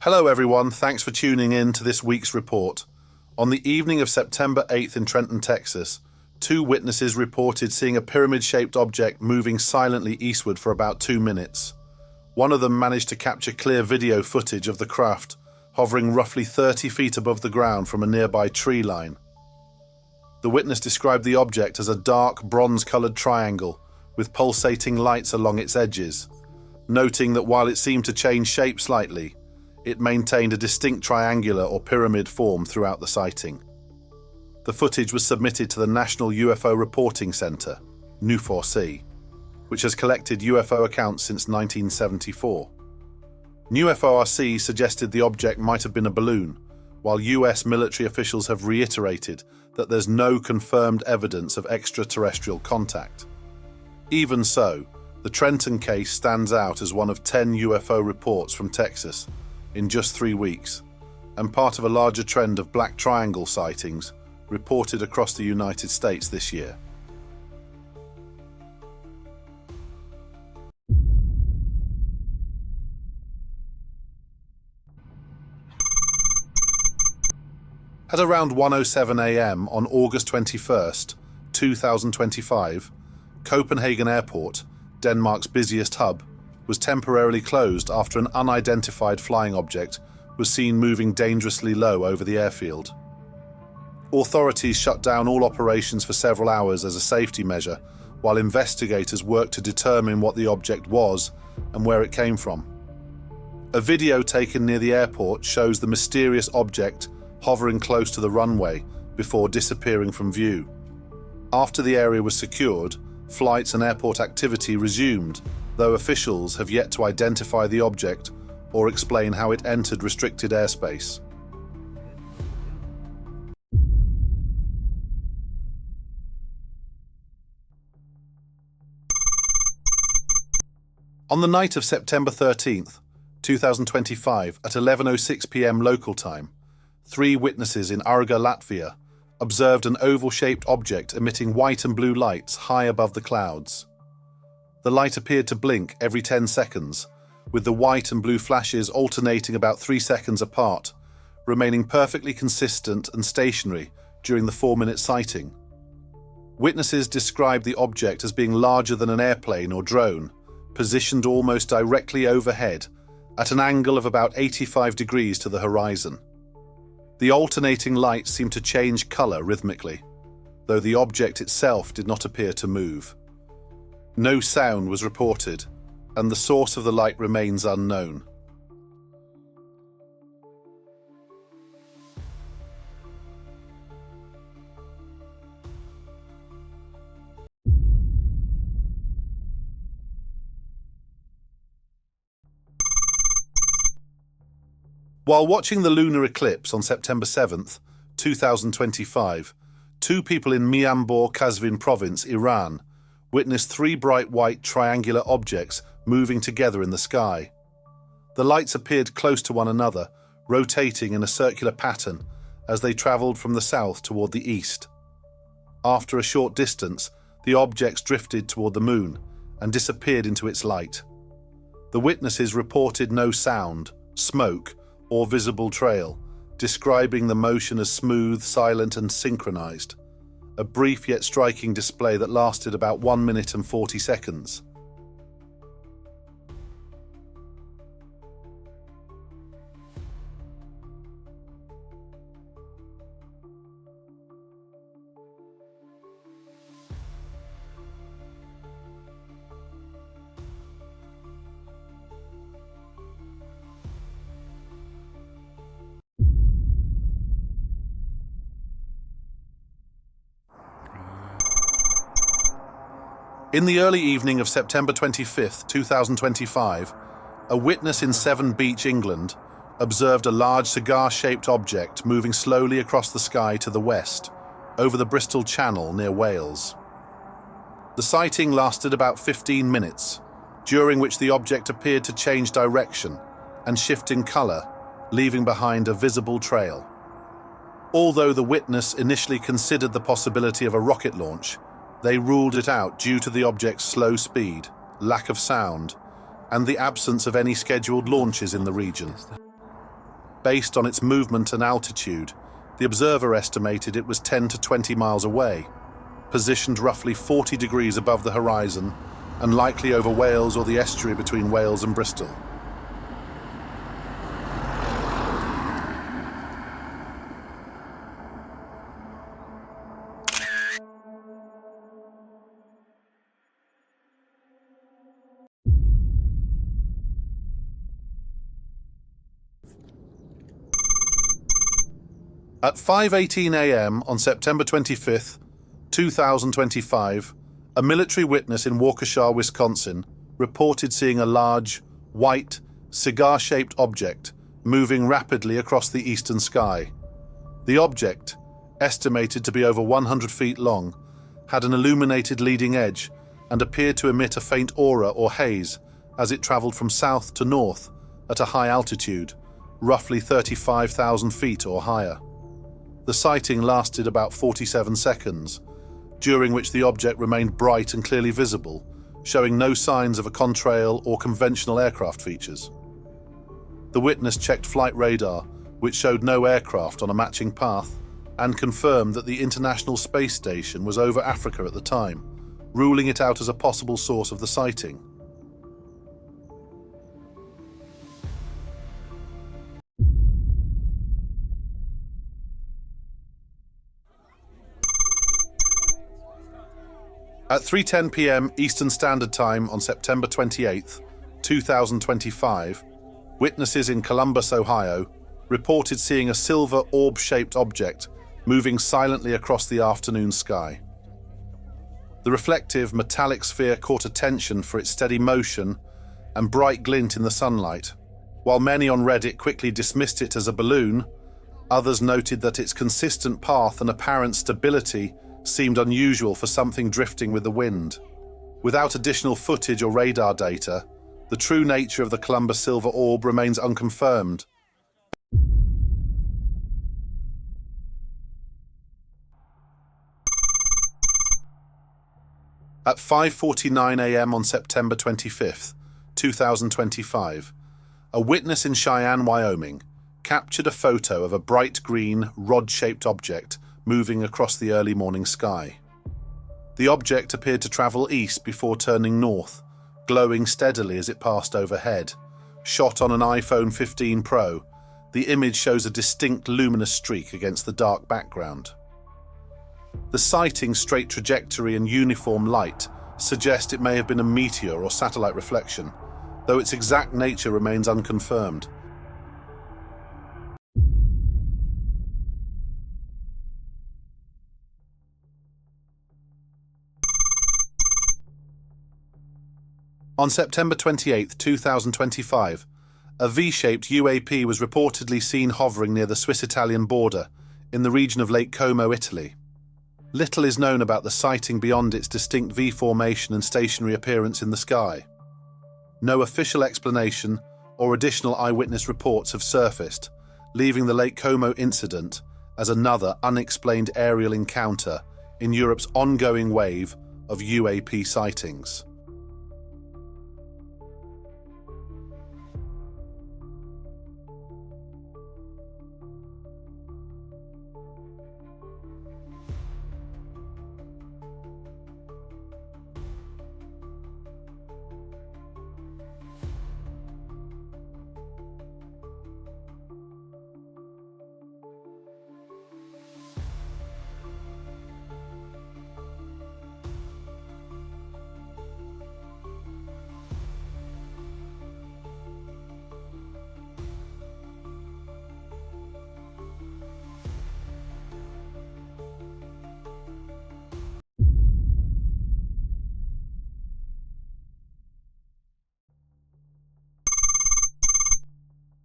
Hello everyone, thanks for tuning in to this week's report. On the evening of September 8th in Trenton, Texas, two witnesses reported seeing a pyramid-shaped object moving silently eastward for about 2 minutes. One of them managed to capture clear video footage of the craft, hovering roughly 30 feet above the ground from a nearby tree line. The witness described the object as a dark, bronze-colored triangle with pulsating lights along its edges, noting that while it seemed to change shape slightly, it maintained a distinct triangular or pyramid form throughout the sighting. The footage was submitted to the National UFO Reporting Center, NUFORC, which has collected UFO accounts since 1974. NUFORC suggested the object might have been a balloon, while US military officials have reiterated that there's no confirmed evidence of extraterrestrial contact. Even so, the Trenton case stands out as one of 10 UFO reports from Texas in just 3 weeks, and part of a larger trend of black triangle sightings reported across the United States this year. At around 1:07 a.m. on August 21st, 2025, Copenhagen Airport, Denmark's busiest hub, was temporarily closed after an unidentified flying object was seen moving dangerously low over the airfield. Authorities shut down all operations for several hours as a safety measure, while investigators worked to determine what the object was and where it came from. A video taken near the airport shows the mysterious object hovering close to the runway before disappearing from view. After the area was secured, flights and airport activity resumed, though officials have yet to identify the object or explain how it entered restricted airspace. On the night of September 13th, 2025, at 11:06 p.m. local time, 3 witnesses in Rīga, Latvia, observed an oval-shaped object emitting white and blue lights high above the clouds. The light appeared to blink every 10 seconds, with the white and blue flashes alternating about 3 seconds apart, remaining perfectly consistent and stationary during the 4-minute sighting. Witnesses described the object as being larger than an airplane or drone, positioned almost directly overhead, at an angle of about 85 degrees to the horizon. The alternating lights seemed to change color rhythmically, though the object itself did not appear to move. No sound was reported, and the source of the light remains unknown. While watching the lunar eclipse on September 7th, 2025, 2 people in Miyanbor, Severn province, Iran, witnessed 3 bright white triangular objects moving together in the sky. The lights appeared close to one another, rotating in a circular pattern as they traveled from the south toward the east. After a short distance, the objects drifted toward the moon and disappeared into its light. The witnesses reported no sound, smoke, or visible trail, describing the motion as smooth, silent, and synchronized. A brief yet striking display that lasted about 1 minute and 40 seconds. In the early evening of September 25th, 2025, a witness in Severn Beach, England, observed a large cigar-shaped object moving slowly across the sky to the west, over the Bristol Channel near Wales. The sighting lasted about 15 minutes, during which the object appeared to change direction and shift in color, leaving behind a visible trail. Although the witness initially considered the possibility of a rocket launch, they ruled it out due to the object's slow speed, lack of sound, and the absence of any scheduled launches in the region. Based on its movement and altitude, the observer estimated it was 10 to 20 miles away, positioned roughly 40 degrees above the horizon and likely over Wales or the estuary between Wales and Bristol. At 5:18 a.m. on September 25th, 2025, a military witness in Waukesha, Wisconsin, reported seeing a large, white, cigar-shaped object moving rapidly across the eastern sky. The object, estimated to be over 100 feet long, had an illuminated leading edge and appeared to emit a faint aura or haze as it traveled from south to north at a high altitude, roughly 35,000 feet or higher. The sighting lasted about 47 seconds, during which the object remained bright and clearly visible, showing no signs of a contrail or conventional aircraft features. The witness checked flight radar, which showed no aircraft on a matching path, and confirmed that the International Space Station was over Africa at the time, ruling it out as a possible source of the sighting. At 3:10 p.m. Eastern Standard Time on September 28, 2025, witnesses in Columbus, Ohio, reported seeing a silver orb-shaped object moving silently across the afternoon sky. The reflective, metallic sphere caught attention for its steady motion and bright glint in the sunlight. While many on Reddit quickly dismissed it as a balloon, others noted that its consistent path and apparent stability seemed unusual for something drifting with the wind. Without additional footage or radar data, the true nature of the Columbus silver orb remains unconfirmed. At 5:49 a.m. on September 25th, 2025, a witness in Cheyenne, Wyoming, captured a photo of a bright green, rod-shaped object moving across the early morning sky. The object appeared to travel east before turning north, glowing steadily as it passed overhead. Shot on an iPhone 15 Pro, the image shows a distinct luminous streak against the dark background. The sighting's straight trajectory and uniform light suggest it may have been a meteor or satellite reflection, though its exact nature remains unconfirmed. On September 28, 2025, a V-shaped UAP was reportedly seen hovering near the Swiss-Italian border in the region of Lake Como, Italy. Little is known about the sighting beyond its distinct V formation and stationary appearance in the sky. No official explanation or additional eyewitness reports have surfaced, leaving the Lake Como incident as another unexplained aerial encounter in Europe's ongoing wave of UAP sightings.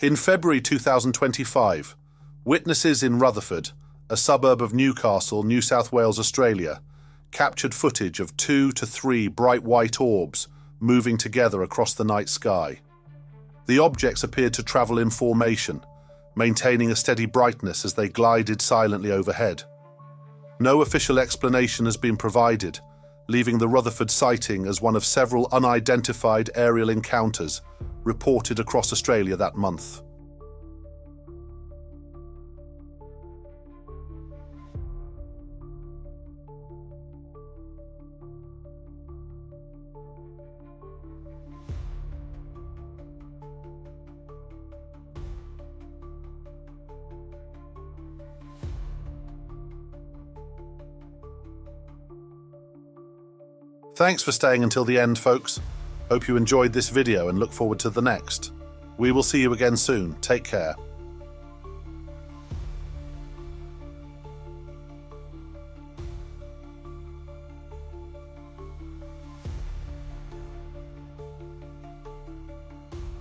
In February 2025, witnesses in Rutherford, a suburb of Newcastle, New South Wales, Australia, captured footage of 2 to 3 bright white orbs moving together across the night sky. The objects appeared to travel in formation, maintaining a steady brightness as they glided silently overhead. No official explanation has been provided, leaving the Rutherford sighting as one of several unidentified aerial encounters reported across Australia that month. Thanks for staying until the end, folks. Hope you enjoyed this video and look forward to the next. We will see you again soon. Take care.